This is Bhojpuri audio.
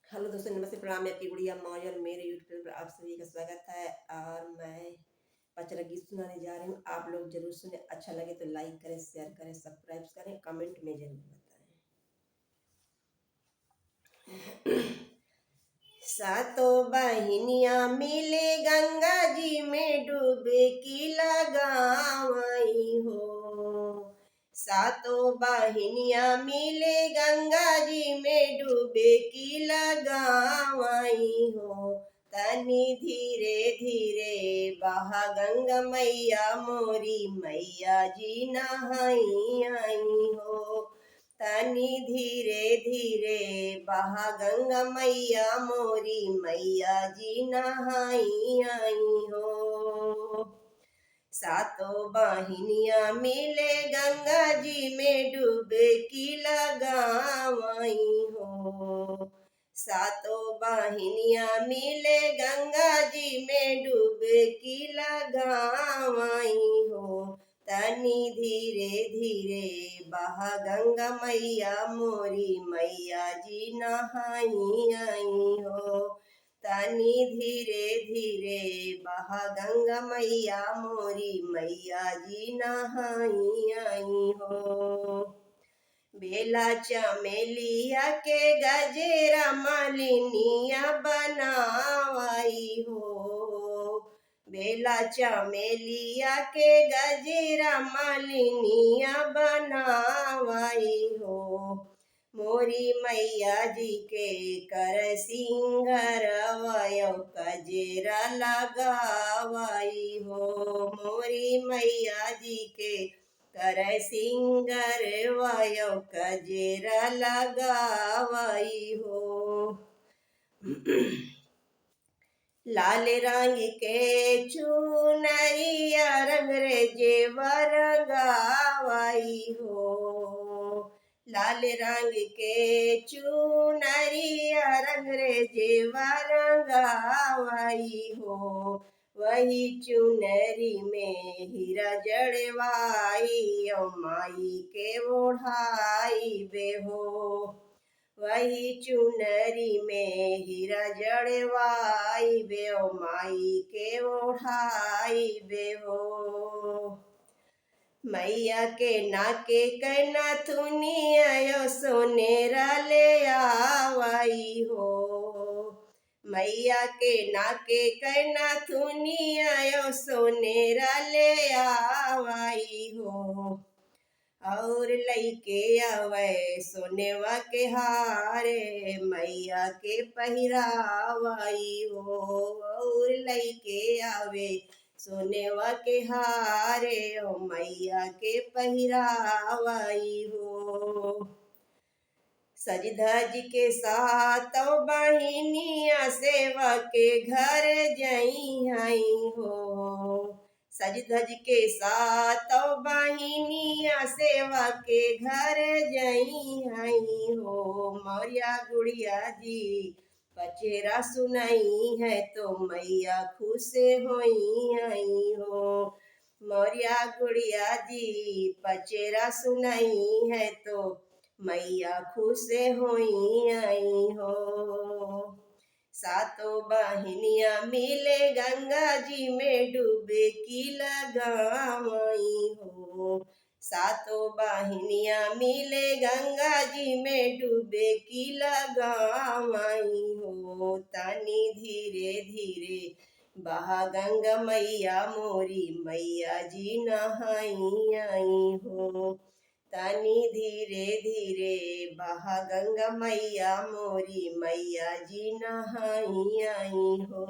हेलो दोस्तों, नमस्ते, प्रणाम। मैं आपकी गुड़िया मौज और मेरे यूट्यूब पर आप सभी का स्वागत है। और मैं पचरा गीत सुनाने जा रही हूँ। आप लोग जरूर सुने। अच्छा लगे तो लाइक करें, शेयर करें, सब्सक्राइब करें, कमेंट में जरूर बताएं। सातों बहिनिया मिले गंगा जी में डूबे की लगाई हो। सातों बहिनिया मिले गंगा जी में डूबे की लगाई हो। तनी धीरे धीरे बहा गंगा मैया मोरी मैया जी नहाई आई हो। तनी धीरे धीरे बहा गंगा मैया मोरी मैया जी नहाई आई हो। सातों बहिनिया मिले गंगा जी में डुबकी लगाई हो। सातों बहिनिया मिले गंगा जी में डुबकी लगाई हो। तनी धीरे धीरे बहा गंगा मैया मोरी मैया जी नहाई आई हो। तनी धीरे धीरे बहा गंगा मैया मोरी मैया जी नहाई आई हो। बेला चमेलिया के गजेरा मालिनिया बनावाई हो। बेला चमेलिया के गजेरा मालिनिया बनावाई हो। मोरी मैया जी के कर सिंगरवायो कजेरा लगावाई हो। मोरी मैया जी के कर सिंगरवायो कजेरा लगावाई हो। लाल रंग के चुनरिया रंग रे जेवर गावाई हो। लाल रंग के चुनरिया रंग रे जेवर गावाई हो। वही चुनरी में हीरा जड़वाई ओ माई के ओढ़ाई बेहो। वही चुनरी में हीरा जड़वाई बेओ माई के ओढ़ाई बेहो। मैया के नाके कहना थुनिया सोनेरा ले आवाई हो। मैया के नाके कहना थुनिया सोनेरा ले आवाई हो। और लइके आवे सोनेवा के हारे मैया के पहिरावाई हो। और लइके आवे सोनेवा के हारे ओ मैया के पहिरावाई हो। सज धज के सातों बहिनिया सेवा के घर जई आई हो। सज धज के सातों बहिनिया सेवा के घर जई आई हो। मौरिया गुड़िया जी पचेरा सुनाई है तो मैया खुश होई आई हो। मौरिया गुड़िया जी पचेरा सुनाई है तो मैया खुश होई आई हो। सातों बहिनिया मिले गंगा जी में डूबे की लगाई हो। सातों बहिनिया मिले गंगा जी में डूबे की लगाई हो। तनी धीरे धीरे बहा गंगा मैया मोरी मैया जी नहाई आई हो। तनी धीरे धीरे बहा गंगा मैया मोरी मैया जी नहाई आई हो।